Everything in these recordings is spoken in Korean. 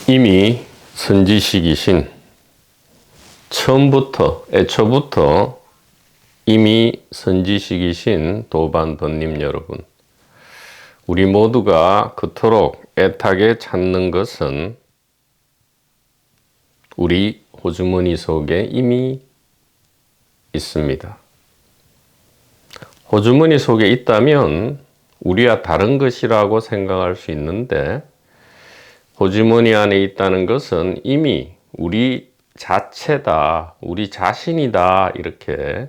이미 선지식이신 애초부터 이미 선지식이신 도반도님 여러분, 우리 모두가 그토록 애타게 찾는 것은 우리 호주머니 속에 이미 있습니다. 호주머니 속에 있다면 우리와 다른 것이라고 생각할 수 있는데, 호주머니 안에 있다는 것은 이미 우리 자체다, 우리 자신이다, 이렇게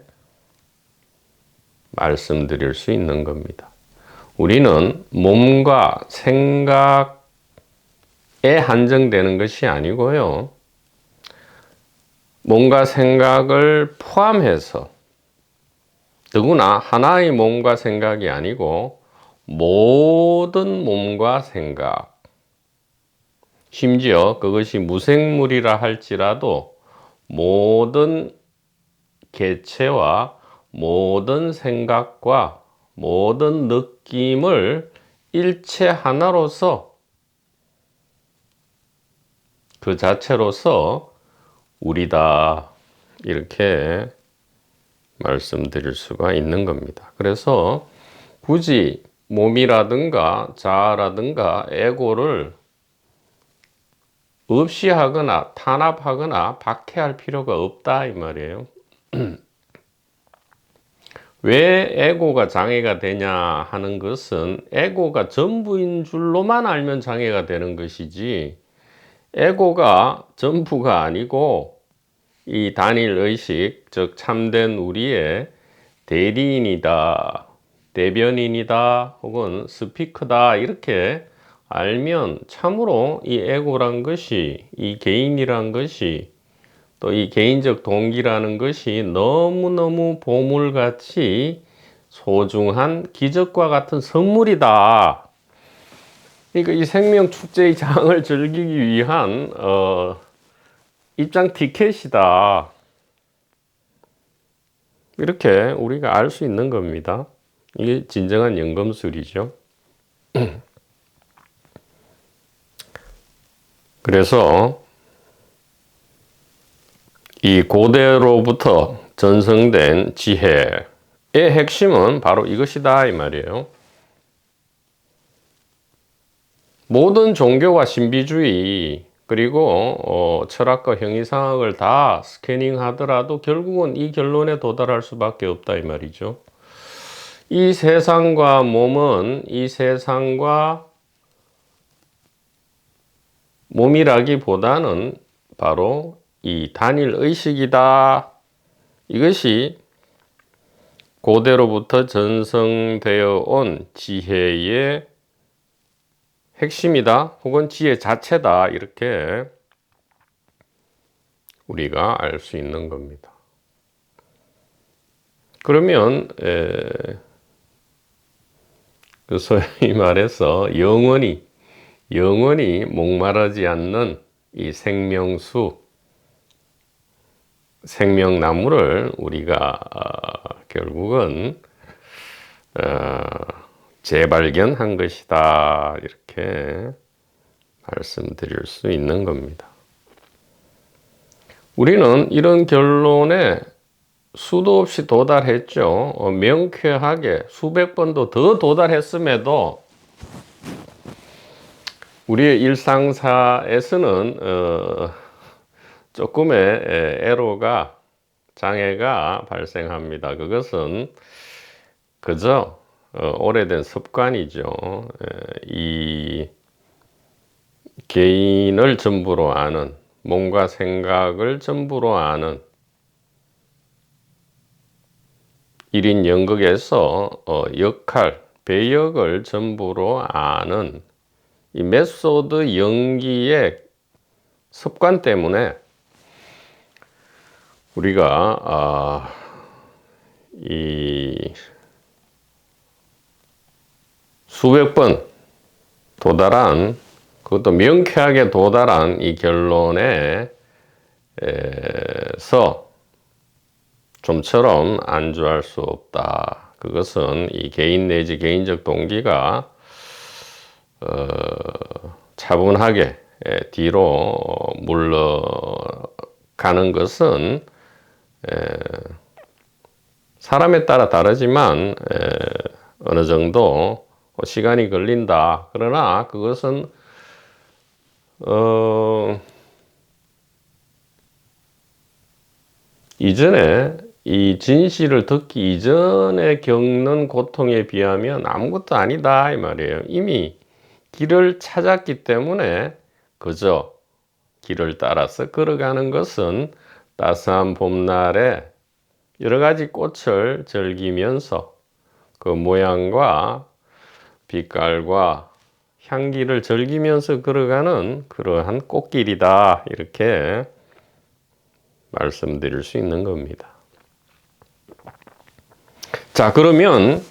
말씀드릴 수 있는 겁니다. 우리는 몸과 생각에 한정되는 것이 아니고요, 몸과 생각을 포함해서, 더구나 하나의 몸과 생각이 아니고 모든 몸과 생각, 심지어 그것이 무생물이라 할지라도 모든 개체와 모든 생각과 모든 느낌을 일체 하나로서, 그 자체로서 우리다, 이렇게 말씀드릴 수가 있는 겁니다. 그래서 굳이 몸이라든가 자아라든가 에고를 없이 하거나 탄압하거나 박해할 필요가 없다, 이 말이에요. 왜 에고가 장애가 되냐 하는 것은, 에고가 전부인 줄로만 알면 장애가 되는 것이지, 에고가 전부가 아니고 이 단일의식, 즉 참된 우리의 대리인이다, 대변인이다, 혹은 스피커다, 이렇게 알면 참으로 이 에고란 것이, 이 개인이란 것이, 또 이 개인적 동기라는 것이 너무너무 보물같이 소중한 기적과 같은 선물이다. 그러니까 이 생명축제의 장을 즐기기 위한 입장 티켓이다, 이렇게 우리가 알 수 있는 겁니다. 이게 진정한 연금술이죠. 그래서 이 고대로부터 전승된 지혜의 핵심은 바로 이것이다, 이 말이에요. 모든 종교와 신비주의, 그리고 철학과 형이상학을 다 스캐닝 하더라도 결국은 이 결론에 도달할 수밖에 없다, 이 말이죠. 이 세상과 몸은, 이 세상과 몸이라기보다는 바로 이 단일 의식이다, 이것이 고대로부터 전승되어 온 지혜의 핵심이다, 혹은 지혜 자체다, 이렇게 우리가 알 수 있는 겁니다. 그러면 그 소위 말해서 영원히 목마르지 않는 이 생명수, 생명나무를 우리가 결국은 재발견한 것이다, 이렇게 말씀드릴 수 있는 겁니다. 우리는 이런 결론에 수도 없이 도달했죠. 명쾌하게 수백 번도 더 도달했음에도 우리의 일상사에서는 조금의 에러가, 장애가 발생합니다. 그것은 그저 오래된 습관이죠. 이 개인을 전부로 아는, 몸과 생각을 전부로 아는, 1인 연극에서 역할, 배역을 전부로 아는 이 메소드 연기의 습관 때문에 우리가 이 수백 번 도달한, 그것도 명쾌하게 도달한 이 결론에서 좀처럼 안주할 수 없다. 그것은 이 개인 내지 개인적 동기가 차분하게 뒤로 물러가는 것은 사람에 따라 다르지만 어느 정도 시간이 걸린다. 그러나 그것은 이전에 이 진실을 듣기 이전에 겪는 고통에 비하면 아무것도 아니다 이 말이에요. 이미 길을 찾았기 때문에 그저 길을 따라서 걸어가는 것은 따스한 봄날에 여러 가지 꽃을 즐기면서 그 모양과 빛깔과 향기를 즐기면서 걸어가는 그러한 꽃길이다. 이렇게 말씀드릴 수 있는 겁니다. 자, 그러면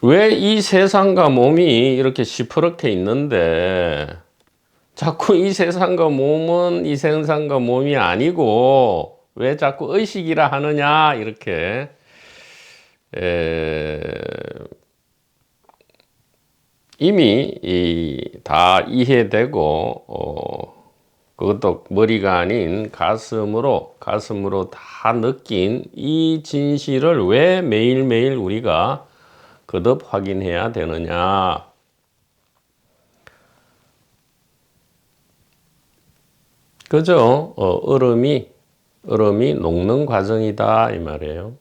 왜 이 세상과 몸이 이렇게 시퍼렇게 있는데 자꾸 이 세상과 몸은 이 세상과 몸이 아니고 왜 자꾸 의식이라 하느냐 이렇게 이미 다 이해되고 그것도 머리가 아닌 가슴으로 다 느낀 이 진실을 왜 매일매일 우리가 거듭 확인해야 되느냐. 그죠? 얼음이 녹는 과정이다 이 말이에요.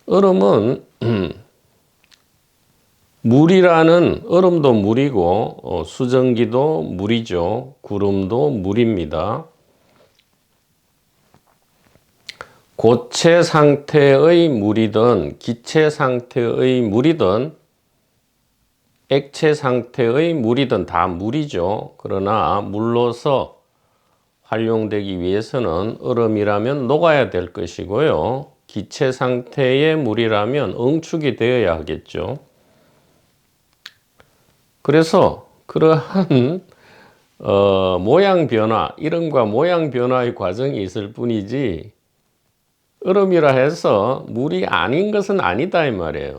얼음은 물이라는 얼음도 물이고 수증기도 물이죠. 구름도 물입니다. 고체 상태의 물이든 기체 상태의 물이든 액체 상태의 물이든 다 물이죠. 그러나 물로서 활용되기 위해서는 얼음이라면 녹아야 될 것이고요. 기체 상태의 물이라면 응축이 되어야 하겠죠. 그래서 그러한 모양 변화, 이름과 모양 변화의 과정이 있을 뿐이지 얼음이라 해서 물이 아닌 것은 아니다 이 말이에요.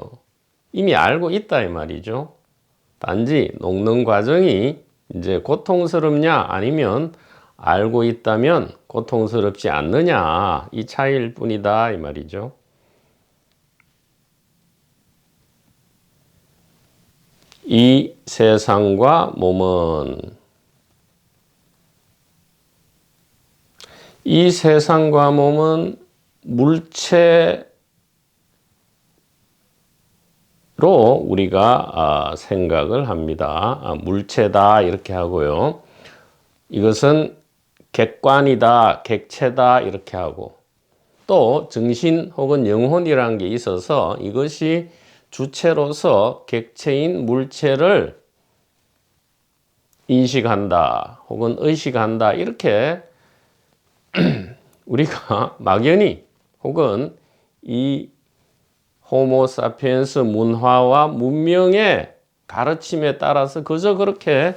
이미 알고 있다 이 말이죠. 단지 녹는 과정이 이제 고통스럽냐 아니면 알고 있다면 고통스럽지 않느냐 이 차이일 뿐이다 이 말이죠. 이 세상과 몸은 물체로 우리가 생각을 합니다. 물체다 이렇게 하고요. 이것은 객관이다, 객체다 이렇게 하고 또 정신 혹은 영혼이라는 게 있어서 이것이 주체로서 객체인 물체를 인식한다 혹은 의식한다 이렇게 우리가 막연히 혹은 이 호모사피엔스 문화와 문명의 가르침에 따라서 그저 그렇게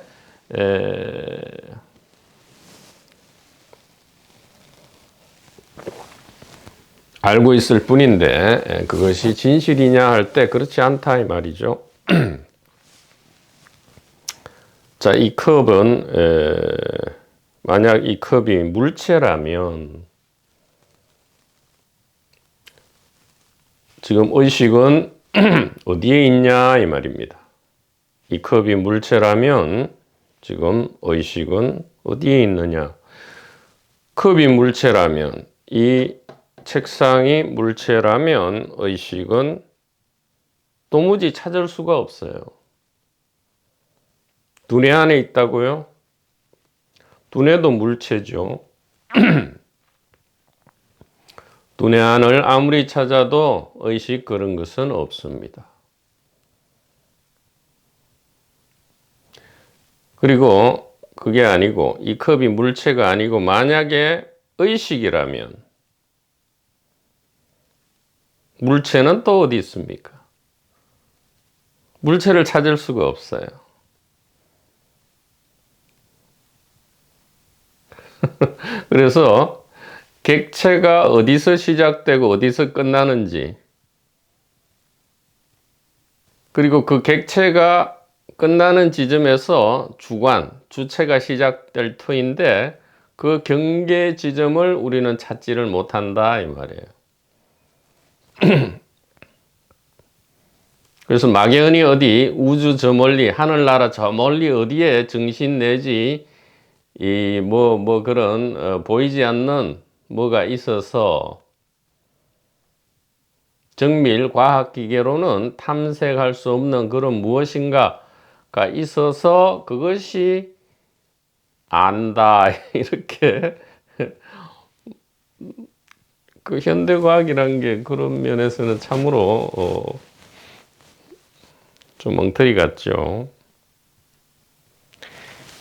알고 있을 뿐인데 그것이 진실이냐 할 때 그렇지 않다 이 말이죠. 자, 이 컵은 만약 이 컵이 물체라면 지금 의식은 어디에 있냐 이 말입니다. 이 컵이 물체라면 지금 의식은 어디에 있느냐. 컵이 물체라면 이 책상이 물체라면 의식은 도무지 찾을 수가 없어요. 두뇌 안에 있다고요? 두뇌도 물체죠. 두뇌 안을 아무리 찾아도 의식 그런 것은 없습니다. 그리고 그게 아니고 이 컵이 물체가 아니고 만약에 의식이라면 물체는 또 어디 있습니까? 물체를 찾을 수가 없어요. 그래서 객체가 어디서 시작되고 어디서 끝나는지 그리고 그 객체가 끝나는 지점에서 주관, 주체가 시작될 터인데 그 경계 지점을 우리는 찾지를 못한다 이 말이에요. 그래서 막연히 어디 우주 저 멀리 하늘나라 저 멀리 어디에 정신 내지 이 그런 보이지 않는 뭐가 있어서 정밀 과학 기계로는 탐색할 수 없는 그런 무엇인가가 있어서 그것이 안다 이렇게 그 현대과학이란 게 그런 면에서는 참으로 좀 엉터리 같죠.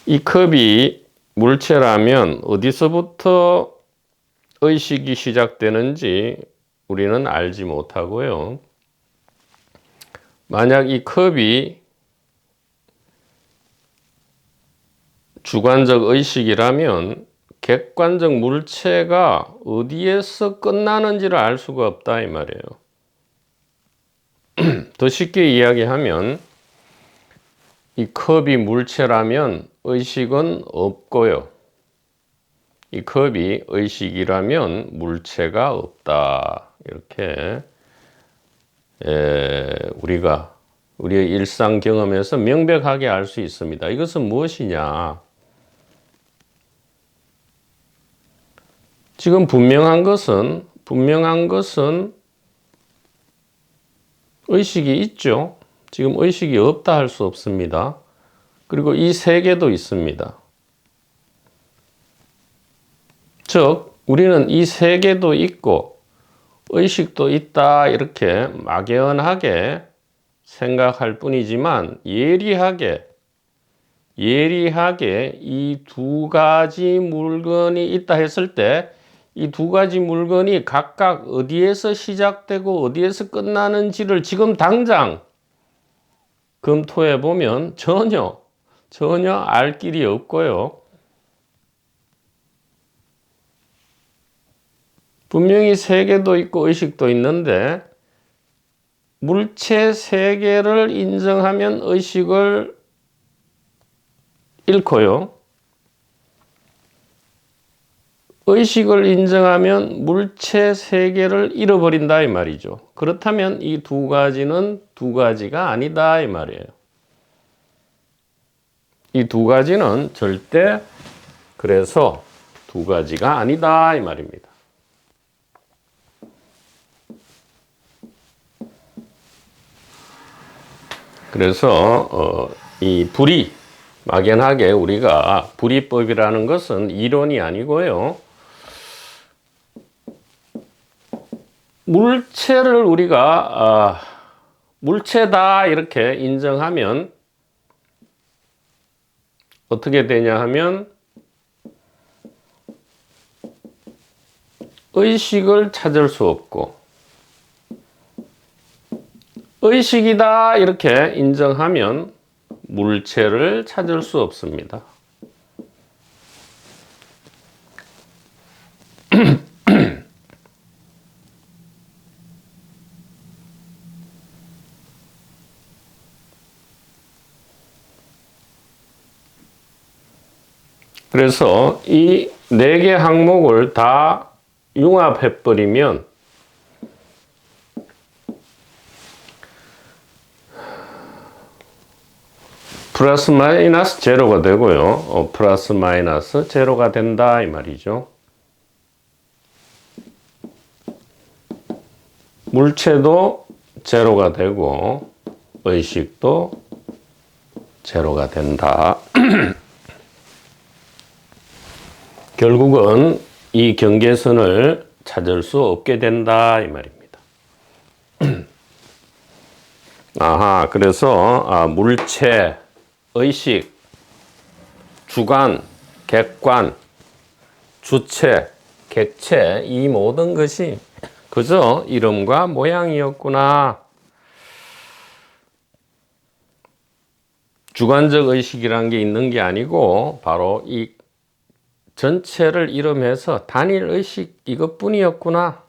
이 컵이 물체라면 어디서부터 의식이 시작되는지 우리는 알지 못하고요. 만약 이 컵이 주관적 의식이라면 객관적 물체가 어디에서 끝나는지를 알 수가 없다 이 말이에요. 더 쉽게 이야기하면 이 컵이 물체라면 의식은 없고요. 이 컵이 의식이라면 물체가 없다. 이렇게 우리의 일상 경험에서 명백하게 알 수 있습니다. 이것은 무엇이냐? 지금 분명한 것은 의식이 있죠. 지금 의식이 없다 할 수 없습니다. 그리고 이 세계도 있습니다. 즉, 우리는 이 세계도 있고 의식도 있다 이렇게 막연하게 생각할 뿐이지만 예리하게 이 두 가지 물건이 있다 했을 때 이 두 가지 물건이 각각 어디에서 시작되고 어디에서 끝나는지를 지금 당장 검토해 보면 전혀 알 길이 없고요. 분명히 세계도 있고 의식도 있는데 물체 세계를 인정하면 의식을 잃고요. 의식을 인정하면 물체 세계를 잃어버린다 이 말이죠. 그렇다면 이 두 가지는 두 가지가 아니다 이 말이에요. 이 두 가지는 절대 그래서 두 가지가 아니다 이 말입니다. 그래서 이 불이 막연하게 우리가 불이법이라는 것은 이론이 아니고요. 물체를 우리가 물체다 이렇게 인정하면 어떻게 되냐 하면 의식을 찾을 수 없고 의식이다 이렇게 인정하면 물체를 찾을 수 없습니다. 그래서 이 네 개 항목을 다 융합해버리면 플러스 마이너스 제로가 되고요. 플러스 마이너스 제로가 된다 이 말이죠. 물체도 제로가 되고 의식도 제로가 된다. 결국은 이 경계선을 찾을 수 없게 된다 이 말입니다. 그래서 물체, 의식, 주관, 객관, 주체, 객체 이 모든 것이 그저 이름과 모양이었구나. 주관적 의식이란 게 있는 게 아니고 바로 이 전체를 이름해서 단일 의식 이것뿐이었구나.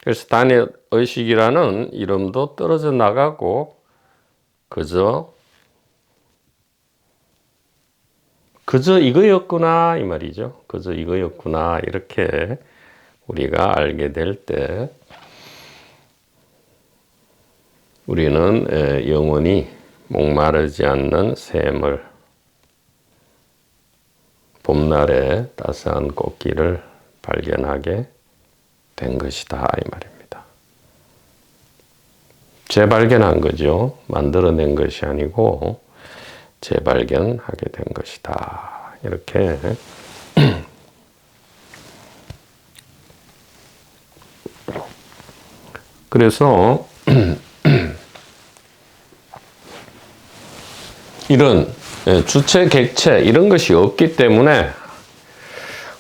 그래서 단일 의식이라는 이름도 떨어져 나가고 그저 이거였구나 이 말이죠. 그저 이거였구나 이렇게 우리가 알게 될 때 우리는 영원히 목마르지 않는 샘을, 봄날의 따스한 꽃길을 발견하게 된 것이다 이 말입니다. 재발견한 거죠. 만들어낸 것이 아니고 재발견하게 된 것이다. 이렇게 그래서 이런 주체, 객체 이런 것이 없기 때문에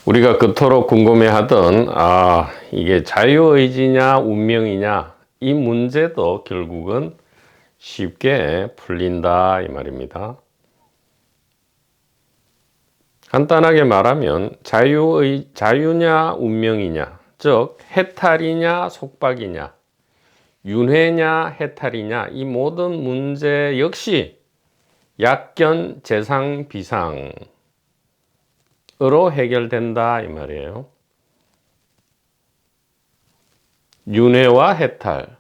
우리가 그토록 궁금해하던 이게 자유의지냐 운명이냐 이 문제도 결국은 쉽게 풀린다 이 말입니다. 간단하게 말하면 자유냐 운명이냐, 즉 해탈이냐 속박이냐, 윤회냐 해탈이냐 이 모든 문제 역시 약견 재상 비상으로 해결된다 이 말이에요. 윤회와 해탈,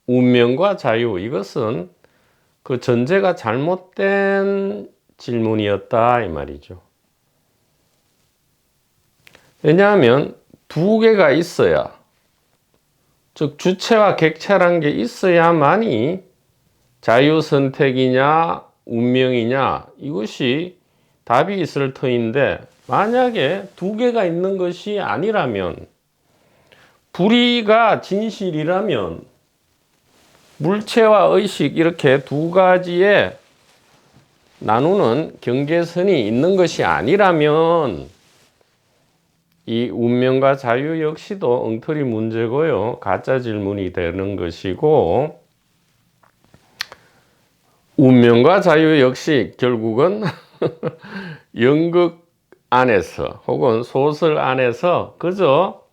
운명과 자유 이것은 그 전제가 잘못된 질문이었다 이 말이죠. 왜냐하면 두 개가 있어야, 즉 주체와 객체란 게 있어야만이 자유선택이냐 운명이냐 이것이 답이 있을 터인데 만약에 두 개가 있는 것이 아니라면, 불의가 진실이라면 물체와 의식 이렇게 두 가지에 나누는 경계선이 있는 것이 아니라면 이 운명과 자유 역시도 엉터리 문제고요. 가짜 질문이 되는 것이고, 운명과 자유 역시 결국은 연극 안에서 혹은 소설 안에서 그저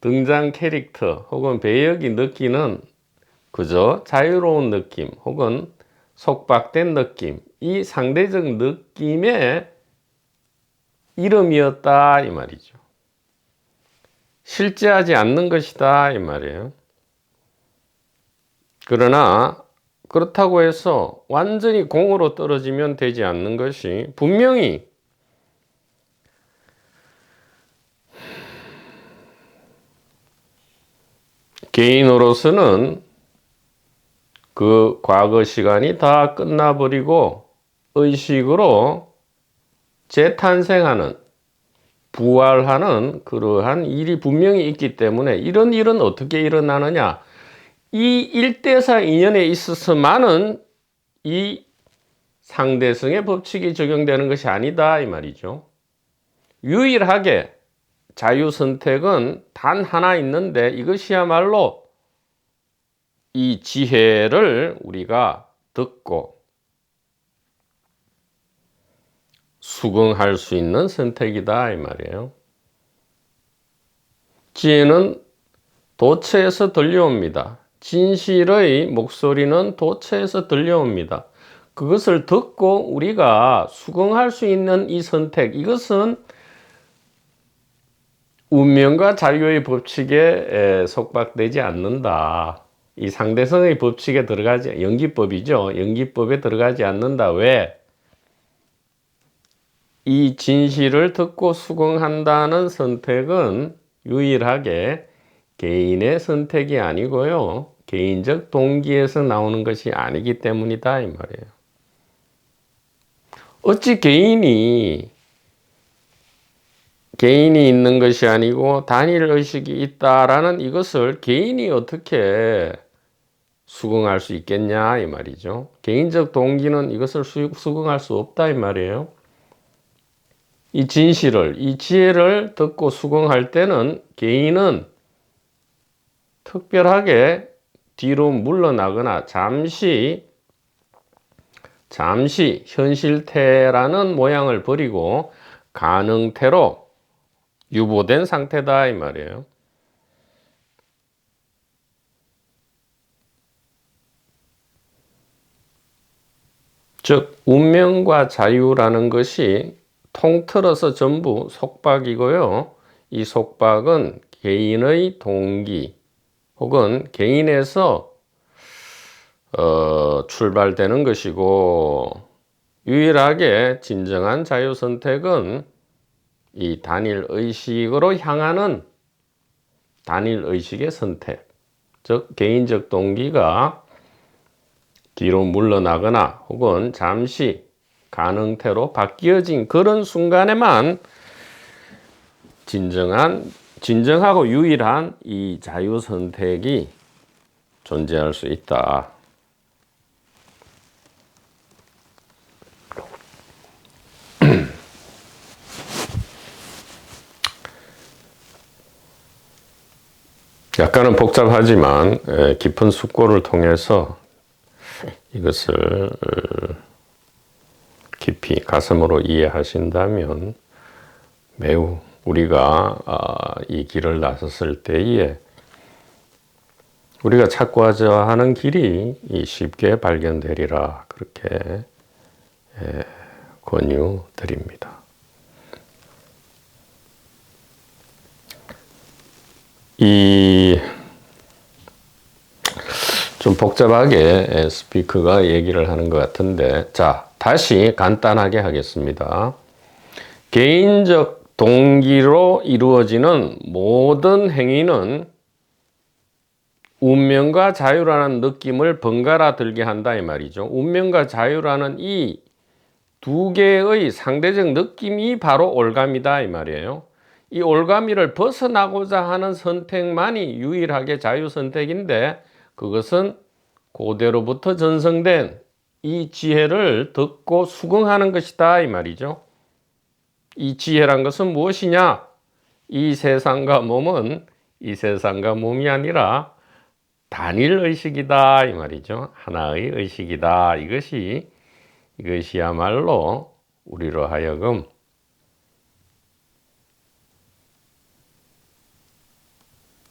등장 캐릭터 혹은 배역이 느끼는 그저 자유로운 느낌 혹은 속박된 느낌, 이 상대적 느낌의 이름이었다 이 말이죠. 실제하지 않는 것이다 이 말이에요. 그러나 그렇다고 해서 완전히 공으로 떨어지면 되지 않는 것이, 분명히 개인으로서는 그 과거 시간이 다 끝나버리고 의식으로 재탄생하는, 부활하는 그러한 일이 분명히 있기 때문에 이런 일은 어떻게 일어나느냐, 이 일대사 인연에 있어서만은 이 상대성의 법칙이 적용되는 것이 아니다 이 말이죠. 유일하게 자유선택은 단 하나 있는데 이것이야말로 이 지혜를 우리가 듣고 수긍할 수 있는 선택이다 이 말이에요. 지혜는 도처에서 들려옵니다. 진실의 목소리는 도처에서 들려옵니다. 그것을 듣고 우리가 수긍할 수 있는 이 선택, 이것은 운명과 자유의 법칙에 속박되지 않는다. 이 상대성의 법칙에 들어가지, 연기법이죠. 연기법에 들어가지 않는다. 왜? 이 진실을 듣고 수긍한다는 선택은 유일하게 개인의 선택이 아니고요. 개인적 동기에서 나오는 것이 아니기 때문이다 이 말이에요. 어찌 개인이 있는 것이 아니고 단일 의식이 있다라는 이것을 개인이 어떻게 수긍할 수 있겠냐 이 말이죠. 개인적 동기는 이것을 수긍할 수 없다 이 말이에요. 이 진실을, 이 지혜를 듣고 수긍할 때는 개인은 특별하게 뒤로 물러나거나 잠시 현실태라는 모양을 버리고 가능태로 유보된 상태다 이 말이에요. 즉 운명과 자유라는 것이 통틀어서 전부 속박이고요. 이 속박은 개인의 동기 혹은 개인에서 출발되는 것이고, 유일하게 진정한 자유 선택은 이 단일 의식으로 향하는 단일 의식의 선택, 즉 개인적 동기가 뒤로 물러나거나 혹은 잠시 가능태로 바뀌어진 그런 순간에만 진정하고 유일한 이 자유 선택이 존재할 수 있다. 약간은 복잡하지만 깊은 숙고를 통해서 이것을 깊이 가슴으로 이해하신다면 매우 우리가 이 길을 나섰을 때에 우리가 찾고자 하는 길이 쉽게 발견되리라, 그렇게 권유드립니다. 좀 복잡하게 스피커가 얘기를 하는 것 같은데, 자, 다시 간단하게 하겠습니다. 개인적 동기로 이루어지는 모든 행위는 운명과 자유라는 느낌을 번갈아 들게 한다 이 말이죠. 운명과 자유라는 이 두 개의 상대적 느낌이 바로 올가미다 이 말이에요. 이 올가미를 벗어나고자 하는 선택만이 유일하게 자유 선택인데, 그것은 고대로부터 전성된 이 지혜를 듣고 수긍하는 것이다 이 말이죠. 이 지혜란 것은 무엇이냐? 이 세상과 몸은 이 세상과 몸이 아니라 단일 의식이다 이 말이죠. 하나의 의식이다. 이것이야말로 우리로 하여금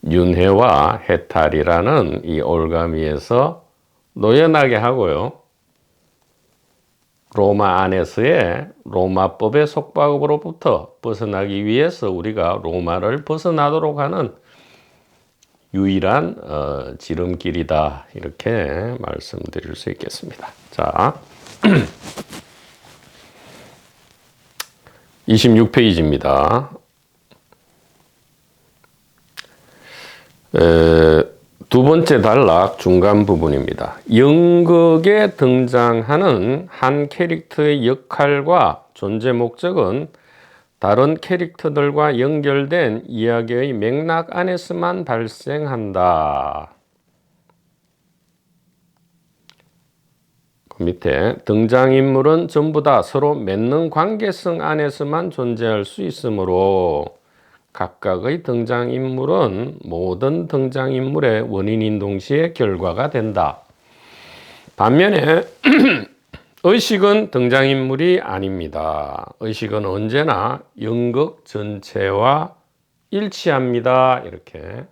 윤회와 해탈이라는 이 올가미에서 노연하게 하고요, 로마 안에서의 로마법의 속박으로부터 벗어나기 위해서 우리가 로마를 벗어나도록 하는 유일한 지름길이다, 이렇게 말씀드릴 수 있겠습니다. 자, 26페이지입니다. 두 번째 단락 중간 부분입니다. 연극에 등장하는 한 캐릭터의 역할과 존재 목적은 다른 캐릭터들과 연결된 이야기의 맥락 안에서만 발생한다. 그 밑에 등장인물은 전부 다 서로 맺는 관계성 안에서만 존재할 수 있으므로 각각의 등장인물은 모든 등장인물의 원인인 동시에 결과가 된다. 반면에 의식은 등장인물이 아닙니다. 의식은 언제나 연극 전체와 일치합니다. 이렇게.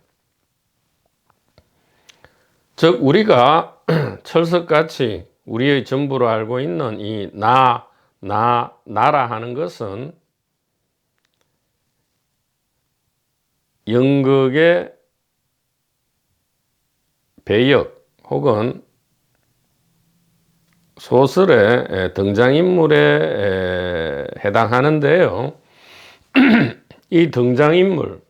즉 우리가 철석같이 우리의 전부로 알고 있는 이 나라 하는 것은 연극의 배역 혹은 소설의 등장인물에 해당하는데요. 이 등장인물,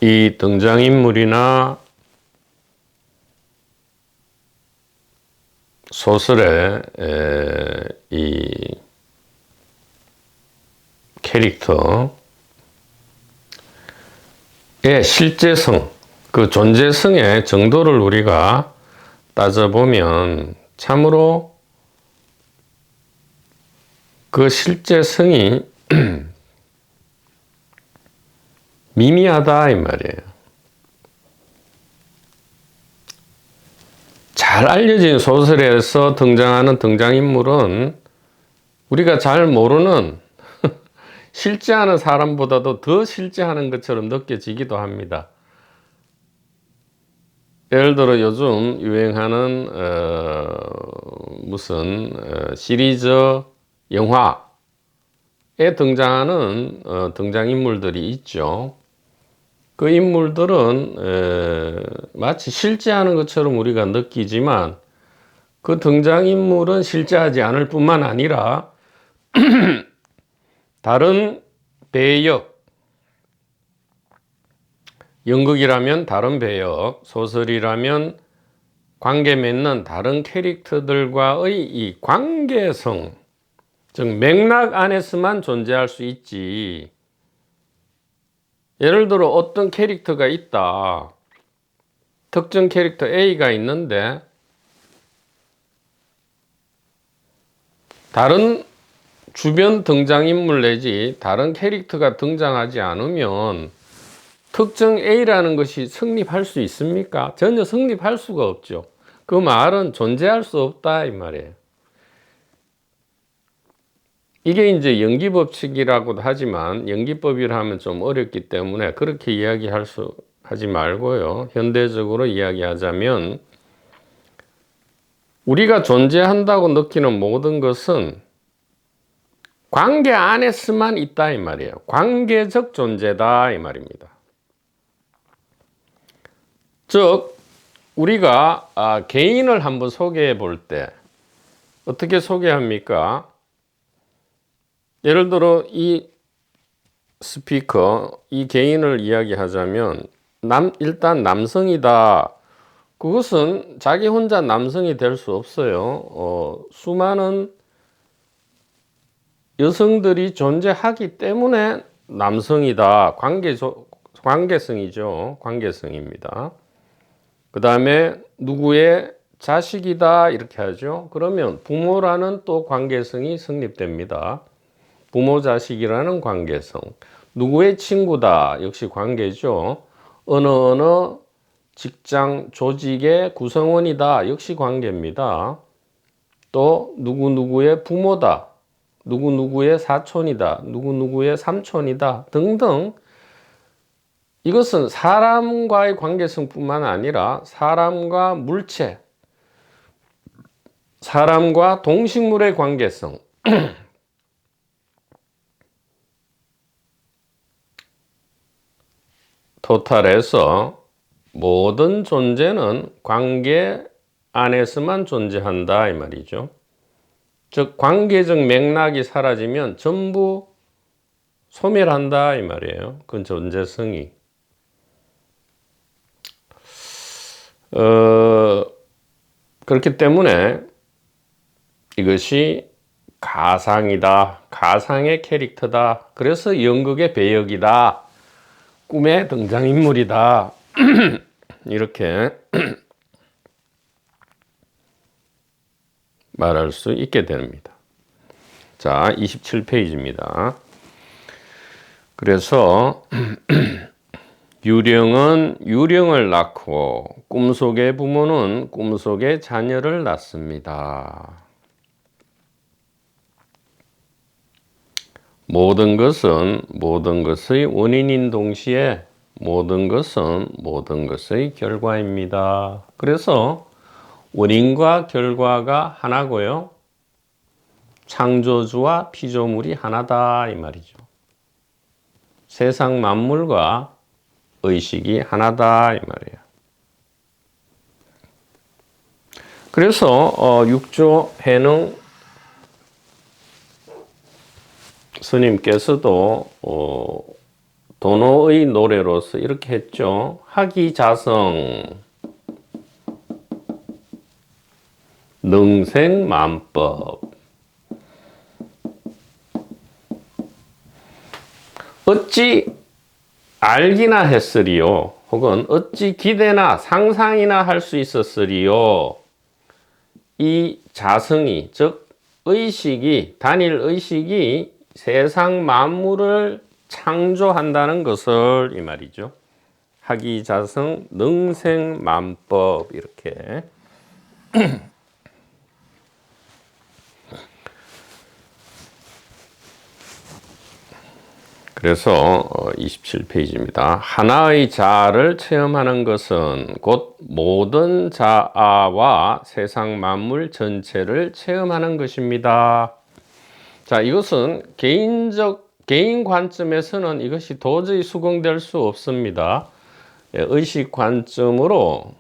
이 등장인물이나 소설의 이 캐릭터의 실제성, 그 존재성의 정도를 우리가 따져보면 참으로 그 실제성이 미미하다 이 말이에요. 잘 알려진 소설에서 등장하는 등장인물은 우리가 잘 모르는 실제하는 사람보다도 더 실제하는 것처럼 느껴지기도 합니다. 예를 들어 요즘 유행하는 무슨 시리즈 영화에 등장하는 등장인물들이 있죠. 그 인물들은 마치 실제하는 것처럼 우리가 느끼지만 그 등장인물은 실제하지 않을 뿐만 아니라 다른 배역, 연극이라면 다른 배역, 소설이라면 관계 맺는 다른 캐릭터들과의 이 관계성, 즉 맥락 안에서만 존재할 수 있지. 예를 들어 어떤 캐릭터가 있다. 특정 캐릭터 A가 있는데 다른 주변 등장인물 내지 다른 캐릭터가 등장하지 않으면 특정 A라는 것이 성립할 수 있습니까? 전혀 성립할 수가 없죠. 그 말은 존재할 수 없다 이 말이에요. 이게 이제 연기법칙이라고도 하지만 연기법이라 하면 좀 어렵기 때문에 그렇게 하지 말고요. 현대적으로 이야기하자면 우리가 존재한다고 느끼는 모든 것은 관계 안에서만 있다 이 말이에요. 관계적 존재다 이 말입니다. 즉 우리가 개인을 한번 소개해 볼 때 어떻게 소개합니까? 예를 들어 이 스피커, 이 개인을 이야기하자면 일단 남성이다. 그것은 자기 혼자 남성이 될 수 없어요. 수많은 여성들이 존재하기 때문에 남성이다. 관계성이죠. 관계성입니다. 그 다음에 누구의 자식이다 이렇게 하죠. 그러면 부모라는 또 관계성이 성립됩니다. 부모 자식이라는 관계성. 누구의 친구다 역시 관계죠. 어느 직장 조직의 구성원이다 역시 관계입니다. 또 누구누구의 부모다. 누구누구의 사촌이다. 누구누구의 삼촌이다. 등등. 이것은 사람과의 관계성뿐만 아니라 사람과 물체, 사람과 동식물의 관계성, 토탈에서 모든 존재는 관계 안에서만 존재한다 이 말이죠. 즉 관계적 맥락이 사라지면 전부 소멸한다 이 말이에요. 그 존재성이. 그렇기 때문에 이것이 가상이다. 가상의 캐릭터다. 그래서 연극의 배역이다. 꿈의 등장인물이다. 이렇게 말할 수 있게 됩니다. 자, 27페이지입니다. 그래서 유령은 유령을 낳고 꿈속의 부모는 꿈속의 자녀를 낳습니다. 모든 것은 모든 것의 원인인 동시에 모든 것은 모든 것의 결과입니다. 그래서 원인과 결과가 하나고요. 창조주와 피조물이 하나다 이 말이죠. 세상 만물과 의식이 하나다 이 말이에요. 그래서 육조 해능 스님께서도 도노의 노래로서 이렇게 했죠. 하기자성 능생만법 어찌 알기나 했으리요. 혹은 어찌 기대나 상상이나 할 수 있었으리요. 이 자성이 즉 의식이 단일 의식이 세상 만물을 창조한다는 것을 이 말이죠. 하기자성 능생만법 이렇게 그래서 27페이지입니다. 하나의 자아를 체험하는 것은 곧 모든 자아와 세상 만물 전체를 체험하는 것입니다. 자, 이것은 개인 관점에서는 이것이 도저히 수긍될 수 없습니다. 의식 관점으로,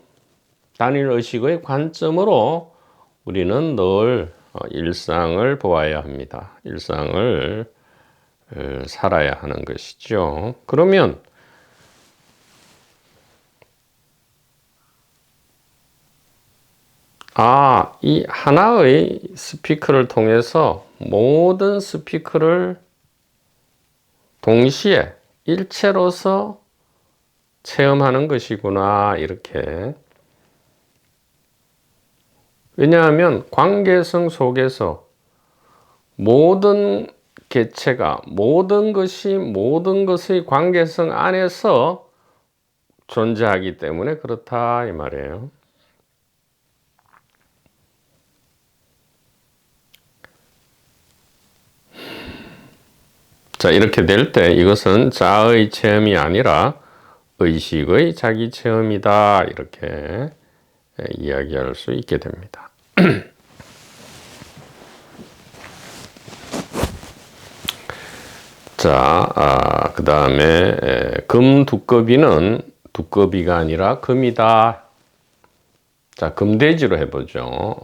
단일 의식의 관점으로 우리는 늘 일상을 보아야 합니다. 일상을 살아야 하는 것이죠. 그러면 이 하나의 스피커를 통해서 모든 스피커를 동시에 일체로서 체험하는 것이구나, 이렇게. 왜냐하면 관계성 속에서 모든 개체가 모든 것이 모든 것의 관계성 안에서 존재하기 때문에 그렇다, 이 말이에요. 자, 이렇게 될 때 이것은 자아의 체험이 아니라 의식의 자기 체험이다, 이렇게 이야기할 수 있게 됩니다. 자, 그 다음에 금 두꺼비는 두꺼비가 아니라 금이다. 자, 금돼지로 해보죠.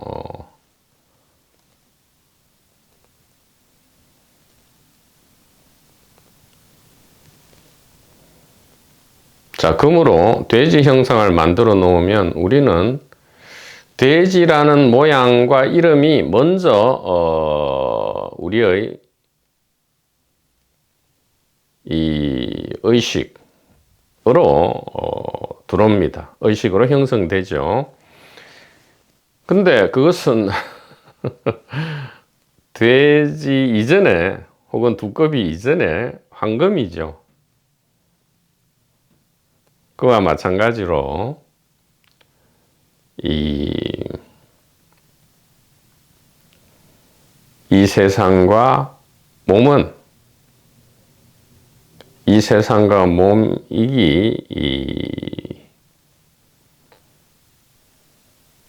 자, 금으로 돼지 형상을 만들어 놓으면 우리는 돼지라는 모양과 이름이 먼저 우리의 이 의식으로 들어옵니다. 의식으로 형성되죠. 근데 그것은 돼지 이전에 혹은 두꺼비 이전에 황금이죠. 그와 마찬가지로 이 세상과 몸은 이 세상과 몸이기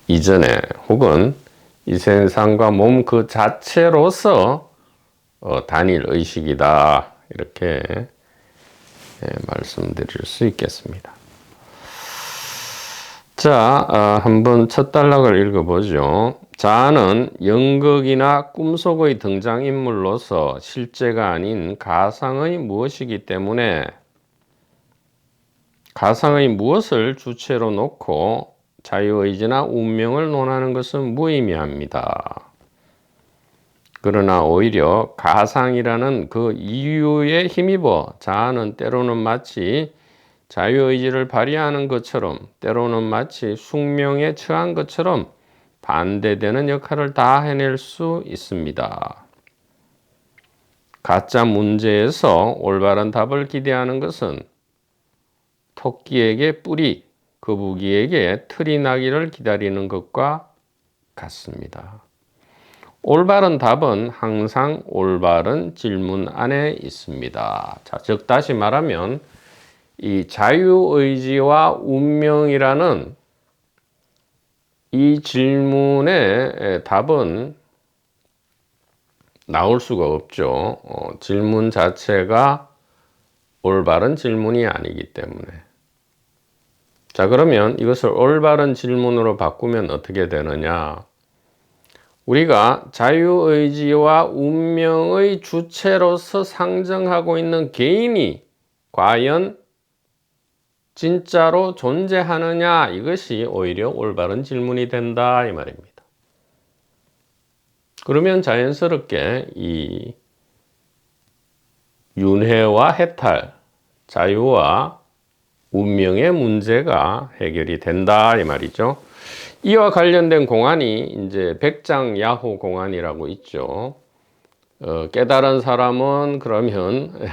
이전에 혹은 이 세상과 몸 그 자체로서 단일 의식이다, 이렇게 말씀드릴 수 있겠습니다. 자, 한번 첫 단락을 읽어보죠. 자아는 연극이나 꿈속의 등장인물로서 실제가 아닌 가상의 무엇이기 때문에 가상의 무엇을 주체로 놓고 자유의지나 운명을 논하는 것은 무의미합니다. 그러나 오히려 가상이라는 그 이유에 힘입어 자아는 때로는 마치 자유의지를 발휘하는 것처럼, 때로는 마치 숙명에 처한 것처럼 반대되는 역할을 다 해낼 수 있습니다. 가짜 문제에서 올바른 답을 기대하는 것은 토끼에게 뿔이, 거북이에게 틀이 나기를 기다리는 것과 같습니다. 올바른 답은 항상 올바른 질문 안에 있습니다. 자, 즉 다시 말하면 이 자유의지와 운명이라는 이 질문의 답은 나올 수가 없죠. 질문 자체가 올바른 질문이 아니기 때문에. 자, 그러면 이것을 올바른 질문으로 바꾸면 어떻게 되느냐? 우리가 자유의지와 운명의 주체로서 상정하고 있는 개인이 과연 진짜로 존재하느냐, 이것이 오히려 올바른 질문이 된다, 이 말입니다. 그러면 자연스럽게 이 윤회와 해탈, 자유와 운명의 문제가 해결이 된다, 이 말이죠. 이와 관련된 공안이 이제 백장야호 공안이라고 있죠. 깨달은 사람은 그러면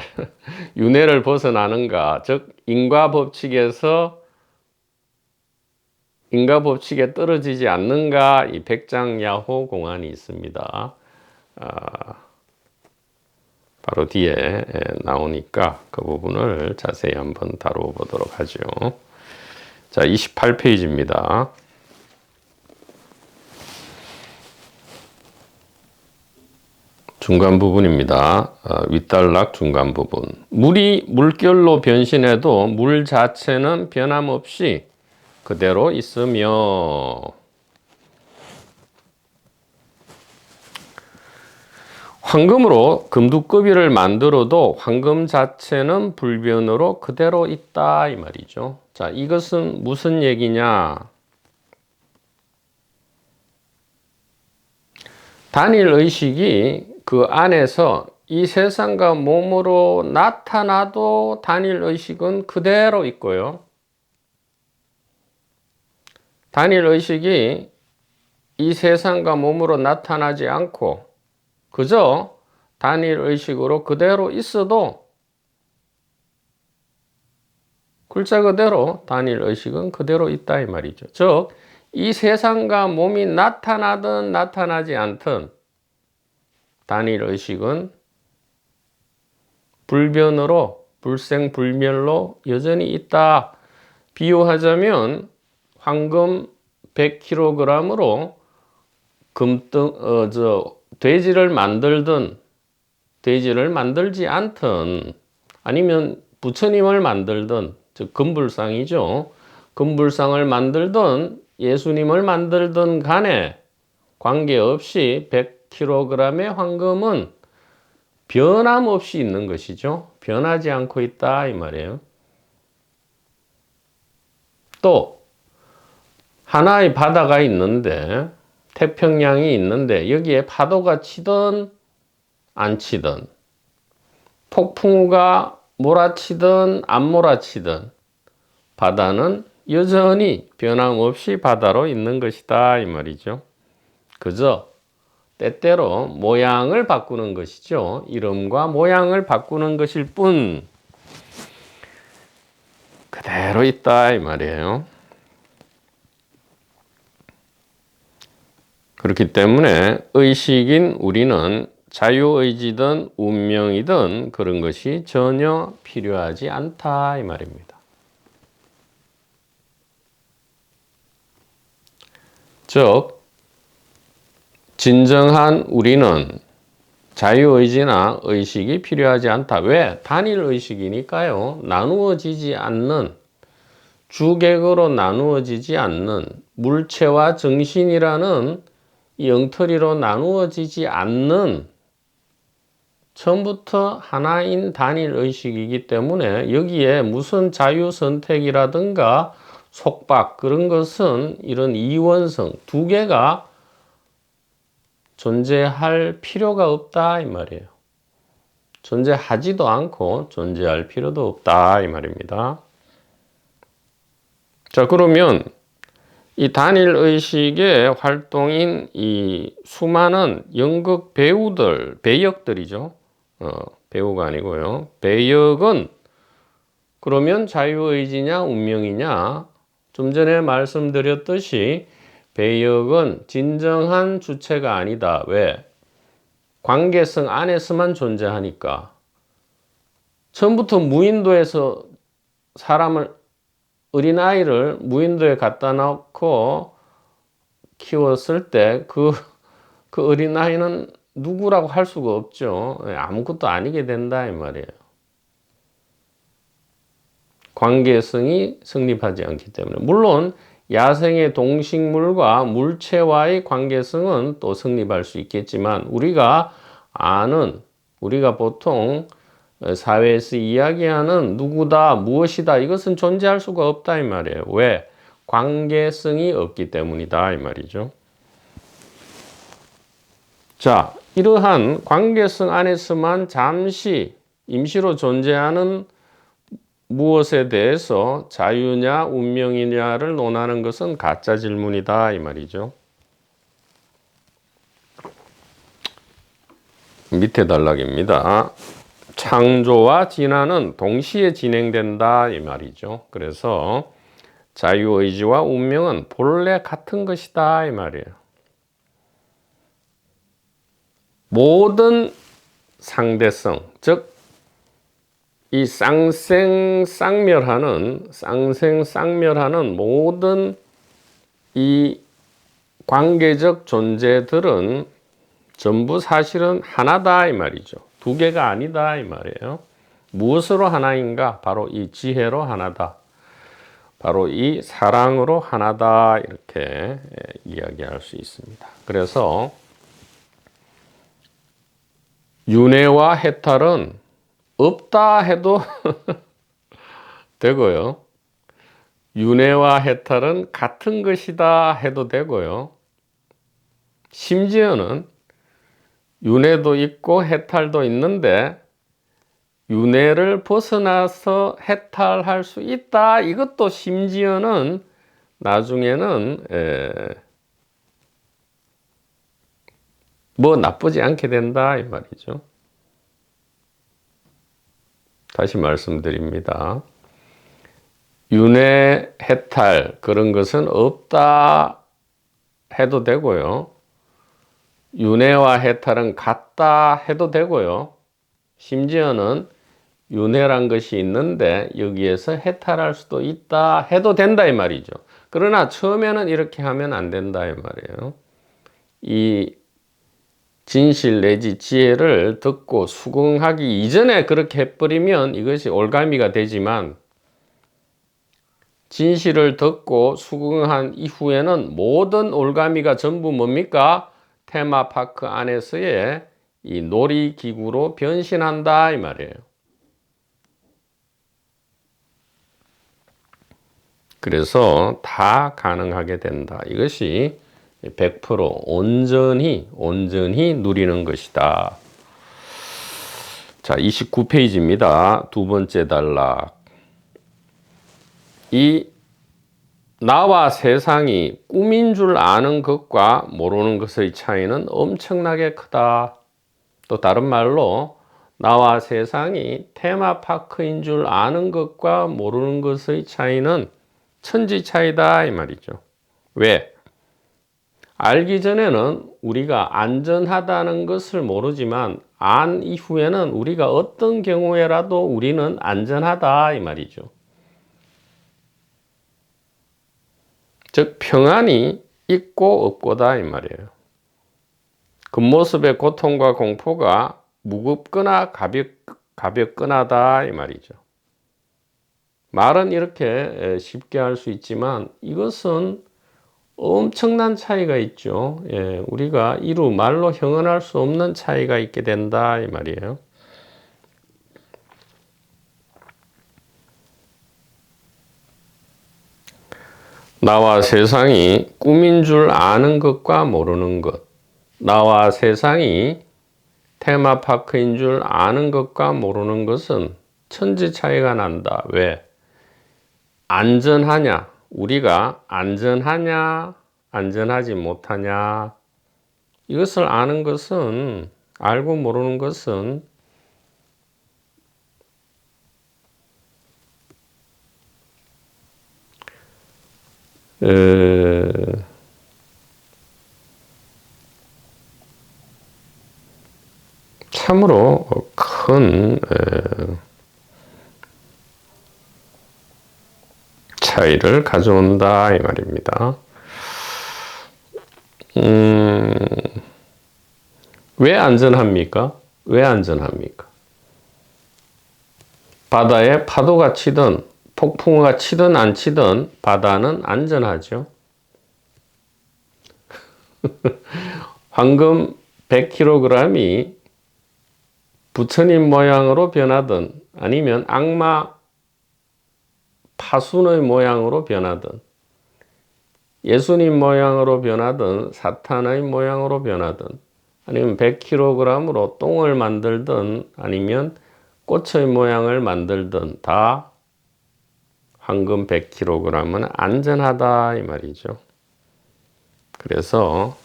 윤회를 벗어나는가, 즉 인과 법칙에서 인과 법칙에 떨어지지 않는가? 이 백장야호 공안이 있습니다. 바로 뒤에 나오니까 그 부분을 자세히 한번 다뤄보도록 하죠. 자, 28페이지입니다. 중간 부분입니다. 윗단락 중간 부분. 물이 물결로 변신해도 물 자체는 변함없이 그대로 있으며 황금으로 금두꺼비를 만들어도 황금 자체는 불변으로 그대로 있다 이 말이죠. 자, 이것은 무슨 얘기냐? 단일 의식이 그 안에서 이 세상과 몸으로 나타나도 단일 의식은 그대로 있고요. 단일 의식이 이 세상과 몸으로 나타나지 않고 그저 단일 의식으로 그대로 있어도 글자 그대로 단일 의식은 그대로 있다 이 말이죠. 즉, 이 세상과 몸이 나타나든 나타나지 않든 단일 의식은 불변으로 불생불멸로 여전히 있다. 비유하자면 황금 100kg으로 돼지를 만들든 돼지를 만들지 않든 아니면 부처님을 만들든 즉 금불상이죠. 금불상을 만들든 예수님을 만들든 간에 관계없이 100kg의 황금은 변함없이 있는 것이죠. 변하지 않고 있다 이 말이에요. 또 하나의 바다가 있는데 태평양이 있는데 여기에 파도가 치든 안 치든 폭풍우가 몰아치든 안 몰아치든 바다는 여전히 변함없이 바다로 있는 것이다 이 말이죠. 그저 때때로 모양을 바꾸는 것이죠. 이름과 모양을 바꾸는 것일 뿐 그대로 있다 이 말이에요. 그렇기 때문에 의식인 우리는 자유의지든 운명이든 그런 것이 전혀 필요하지 않다 이 말입니다. 즉 진정한 우리는 자유의지나 의식이 필요하지 않다. 왜? 단일의식이니까요. 나누어지지 않는 주객으로 나누어지지 않는 물체와 정신이라는 이 엉터리로 나누어지지 않는 처음부터 하나인 단일의식이기 때문에 여기에 무슨 자유선택이라든가 속박 그런 것은 이런 이원성 두 개가 존재할 필요가 없다 이 말이에요. 존재하지도 않고 존재할 필요도 없다 이 말입니다. 자, 그러면 이 단일의식의 활동인 이 수많은 연극 배우들, 배역들이죠. 배우가 아니고요. 배역은 그러면 자유의지냐 운명이냐? 좀 전에 말씀드렸듯이 배역은 진정한 주체가 아니다. 왜? 관계성 안에서만 존재하니까. 처음부터 무인도에서 어린아이를 무인도에 갖다 놓고 키웠을 때 그 어린아이는 누구라고 할 수가 없죠. 아무것도 아니게 된다 이 말이에요. 관계성이 성립하지 않기 때문에. 물론 야생의 동식물과 물체와의 관계성은 또 성립할 수 있겠지만 우리가 보통 사회에서 이야기하는 누구다 무엇이다 이것은 존재할 수가 없다 이 말이에요. 왜? 관계성이 없기 때문이다 이 말이죠. 자, 이러한 관계성 안에서만 잠시 임시로 존재하는 무엇에 대해서 자유냐 운명이냐를 논하는 것은 가짜 질문이다 이 말이죠. 밑에 단락입니다. 창조와 진화는 동시에 진행된다 이 말이죠. 그래서 자유의지와 운명은 본래 같은 것이다 이 말이에요. 모든 상대성, 즉 이 쌍생쌍멸하는 모든 이 관계적 존재들은 전부 사실은 하나다 이 말이죠. 두 개가 아니다 이 말이에요. 무엇으로 하나인가? 바로 이 지혜로 하나다. 바로 이 사랑으로 하나다 이렇게 이야기할 수 있습니다. 그래서 윤회와 해탈은 없다 해도 되고요. 윤회와 해탈은 같은 것이다 해도 되고요. 심지어는 윤회도 있고 해탈도 있는데 윤회를 벗어나서 해탈할 수 있다. 이것도 심지어는 나중에는 뭐 나쁘지 않게 된다 이 말이죠. 다시 말씀드립니다. 윤회, 해탈 그런 것은 없다 해도 되고요. 윤회와 해탈은 같다 해도 되고요. 심지어는 윤회란 것이 있는데 여기에서 해탈할 수도 있다 해도 된다 이 말이죠. 그러나 처음에는 이렇게 하면 안 된다 이 말이에요. 이 진실 내지 지혜를 듣고 수긍하기 이전에 그렇게 해버리면 이것이 올가미가 되지만 진실을 듣고 수긍한 이후에는 모든 올가미가 전부 뭡니까? 테마파크 안에서의 이 놀이기구로 변신한다 이 말이에요. 그래서 다 가능하게 된다. 이것이 100% 온전히 누리는 것이다. 자, 29페이지입니다. 두 번째 단락. 이 나와 세상이 꿈인 줄 아는 것과 모르는 것의 차이는 엄청나게 크다. 또 다른 말로 나와 세상이 테마파크인 줄 아는 것과 모르는 것의 차이는 천지 차이다 이 말이죠. 왜? 알기 전에는 우리가 안전하다는 것을 모르지만 안 이후에는 우리가 어떤 경우에라도 우리는 안전하다 이 말이죠. 즉 평안이 있고 없고다 이 말이에요. 겉모습의 고통과 공포가 무겁거나 가볍거나다 이 말이죠. 말은 이렇게 쉽게 할 수 있지만 이것은 엄청난 차이가 있죠. 우리가 이루 말로 형언할 수 없는 차이가 있게 된다 이 말이에요. 나와 세상이 꿈인 줄 아는 것과 모르는 것. 나와 세상이 테마파크인 줄 아는 것과 모르는 것은 천지 차이가 난다. 왜? 안전하냐? 우리가 안전하냐? 안전하지 못하냐? 이것을 아는 것은, 알고 모르는 것은 참으로 큰 차이를 가져온다 이 말입니다. 왜 안전합니까? 왜 안전합니까? 바다에 파도가 치든 폭풍우가 치든 안 치든 바다는 안전하죠. 황금 100kg이 부처님 모양으로 변하든 아니면 악마 파순의 모양으로 변하든 예수님 모양으로 변하든 사탄의 모양으로 변하든 아니면 100kg으로 똥을 만들든 아니면 꽃의 모양을 만들든 다 황금 100kg은 안전하다 이 말이죠. 그래서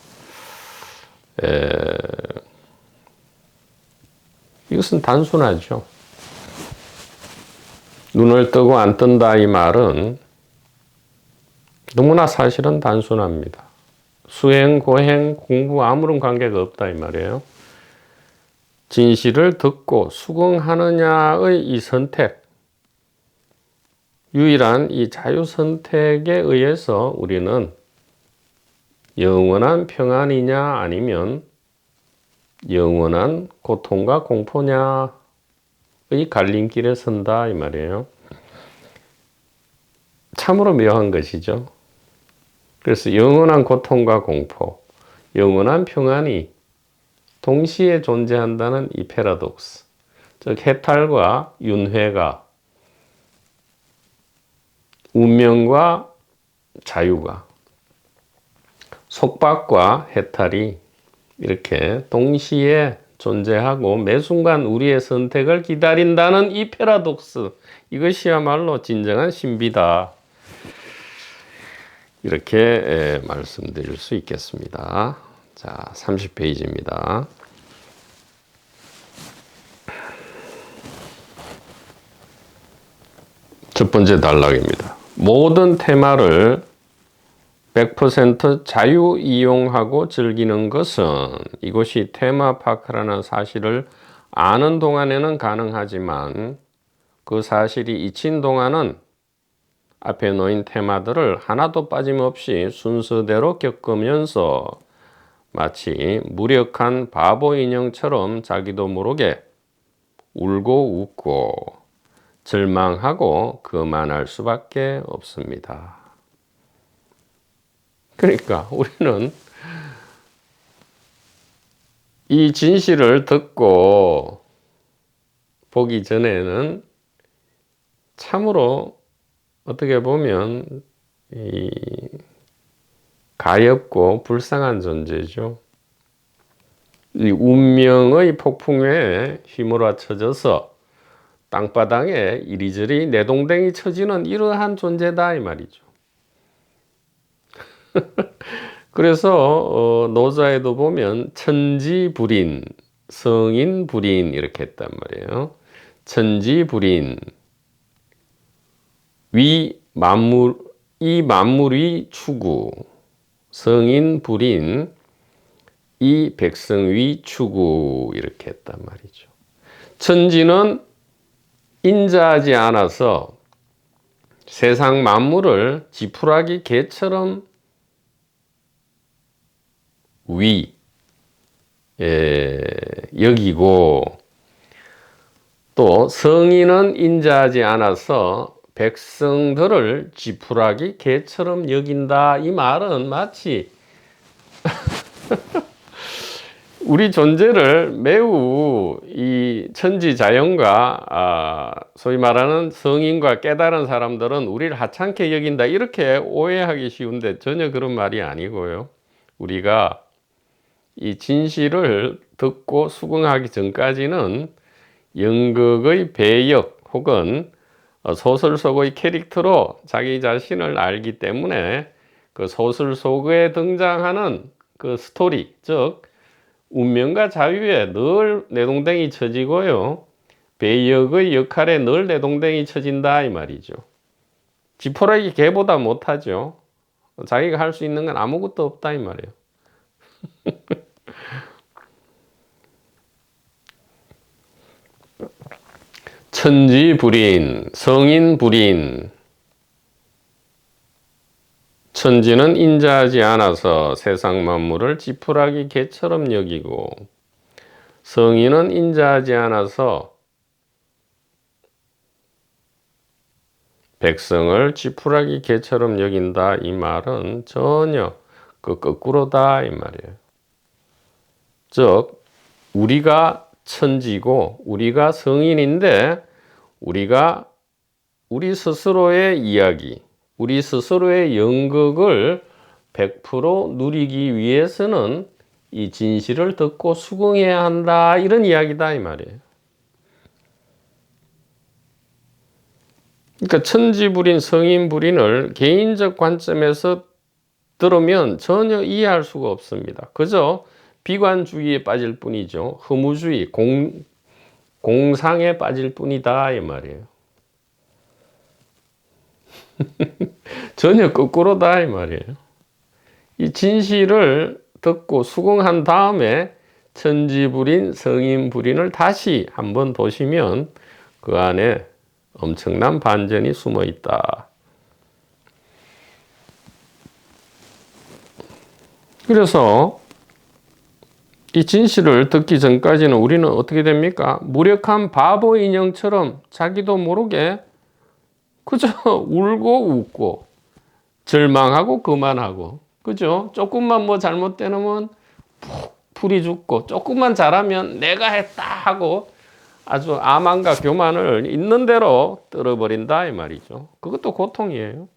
이것은 단순하죠. 눈을 뜨고 안 뜬다 이 말은 너무나 사실은 단순합니다. 수행, 고행, 공부 아무런 관계가 없다 이 말이에요. 진실을 듣고 수긍하느냐의 이 선택, 유일한 이 자유 선택에 의해서 우리는 영원한 평안이냐 아니면 영원한 고통과 공포냐의 갈림길에 선다 이 말이에요. 참으로 묘한 것이죠. 그래서 영원한 고통과 공포, 영원한 평안이 동시에 존재한다는 이 패러독스, 즉 해탈과 윤회가, 운명과 자유가, 속박과 해탈이 이렇게 동시에 존재하고 매 순간 우리의 선택을 기다린다는 이 패러독스, 이것이야말로 진정한 신비다. 이렇게 말씀드릴 수 있겠습니다. 자, 30페이지입니다. 첫 번째 단락입니다. 모든 테마를 100% 자유 이용하고 즐기는 것은 이곳이 테마파크라는 사실을 아는 동안에는 가능하지만 그 사실이 잊힌 동안은 앞에 놓인 테마들을 하나도 빠짐없이 순서대로 겪으면서 마치 무력한 바보 인형처럼 자기도 모르게 울고 웃고 절망하고 그만할 수밖에 없습니다. 그러니까 우리는 이 진실을 듣고 보기 전에는 참으로 어떻게 보면 가엾고 불쌍한 존재죠. 이 운명의 폭풍에 휘몰아쳐져서 땅바닥에 이리저리 내동댕이 쳐지는 이러한 존재다 이 말이죠. 그래서 노자에도 보면 천지불인, 성인불인 이렇게 했단 말이에요. 천지불인, 이 만물의 추구, 성인불인, 이 백성의 추구 이렇게 했단 말이죠. 천지는 인자하지 않아서 세상 만물을 지푸라기 개처럼 여기고, 또 성인은 인자하지 않아서 백성들을 지푸라기 개처럼 여긴다. 이 말은 마치 우리 존재를 매우 이 천지자연과 소위 말하는 성인과 깨달은 사람들은 우리를 하찮게 여긴다 이렇게 오해하기 쉬운데 전혀 그런 말이 아니고요. 우리가 이 진실을 듣고 수긍하기 전까지는 연극의 배역 혹은 소설 속의 캐릭터로 자기 자신을 알기 때문에 그 소설 속에 등장하는 그 스토리, 즉 운명과 자유에 늘 내동댕이 쳐지고요. 배역의 역할에 늘 내동댕이 쳐진다 이 말이죠. 지푸라기 개보다 못하죠. 자기가 할 수 있는 건 아무것도 없다 이 말이에요. 천지불인, 성인불인. 천지는 인자하지 않아서 세상 만물을 지푸라기 개처럼 여기고, 성인은 인자하지 않아서 백성을 지푸라기 개처럼 여긴다. 이 말은 전혀 그 거꾸로다 이 말이에요. 즉 우리가 천지고 우리가 성인인데 우리가 우리 스스로의 이야기, 우리 스스로의 연극을 100% 누리기 위해서는 이 진실을 듣고 수긍해야 한다. 이런 이야기다 이 말이에요. 그러니까 천지불인, 성인불인을 개인적 관점에서 들으면 전혀 이해할 수가 없습니다. 그저 비관주의에 빠질 뿐이죠. 허무주의, 공상에 빠질 뿐이다 이 말이에요. 전혀 거꾸로다 이 말이에요. 이 진실을 듣고 수긍한 다음에 천지불인, 성인불인을 다시 한번 보시면 그 안에 엄청난 반전이 숨어 있다. 그래서 이 진실을 듣기 전까지는 우리는 어떻게 됩니까? 무력한 바보 인형처럼 자기도 모르게 그저 울고 웃고 절망하고 그만하고, 그죠? 조금만 뭐 잘못되면 푹 풀이 죽고, 조금만 잘하면 내가 했다 하고 아주 아만과 교만을 있는 대로 떨어버린다 이 말이죠. 그것도 고통이에요.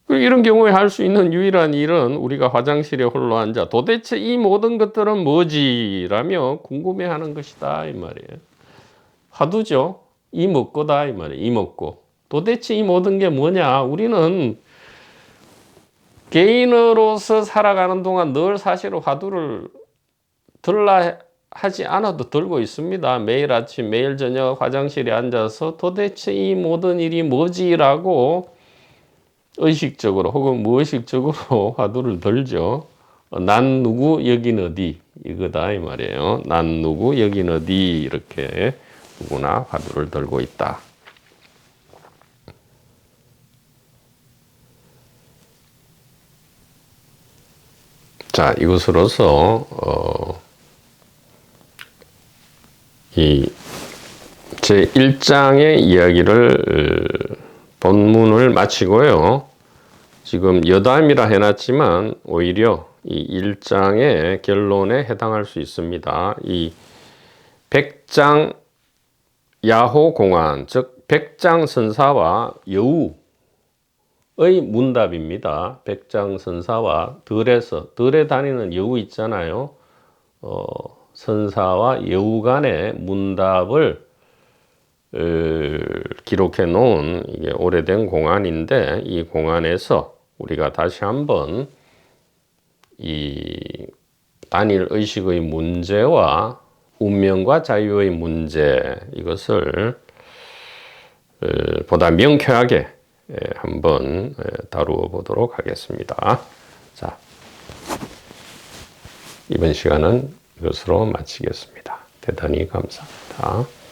이런 경우에 할 수 있는 유일한 일은 우리가 화장실에 홀로 앉아 도대체 이 모든 것들은 뭐지라며 궁금해하는 것이다 이 말이에요. 화두죠. 이 먹고다 이 말이에요. 이 먹고. 도대체 이 모든 게 뭐냐? 우리는 개인으로서 살아가는 동안 늘 사실 화두를 들라 하지 않아도 들고 있습니다. 매일 아침, 매일 저녁 화장실에 앉아서 도대체 이 모든 일이 뭐지라고 의식적으로 혹은 무의식적으로 화두를 들죠. 난 누구 여긴 어디 이거다 이 말이에요. 난 누구 여긴 어디 이렇게 누구나 화두를 들고 있다. 자, 이것으로서 이 제 1장의 이야기를 본문을 마치고요. 지금 여담이라 해놨지만 오히려 이 1장의 결론에 해당할 수 있습니다. 이 백장 야호공안, 즉 백장선사와 여우의 문답입니다. 백장선사와 들에 다니는 여우 있잖아요. 선사와 여우 간의 문답을 기록해 놓은 이게 오래된 공안인데, 이 공안에서 우리가 다시 한번 이 단일 의식의 문제와 운명과 자유의 문제, 이것을 보다 명쾌하게 한번 다루어 보도록 하겠습니다. 자, 이번 시간은 이것으로 마치겠습니다. 대단히 감사합니다.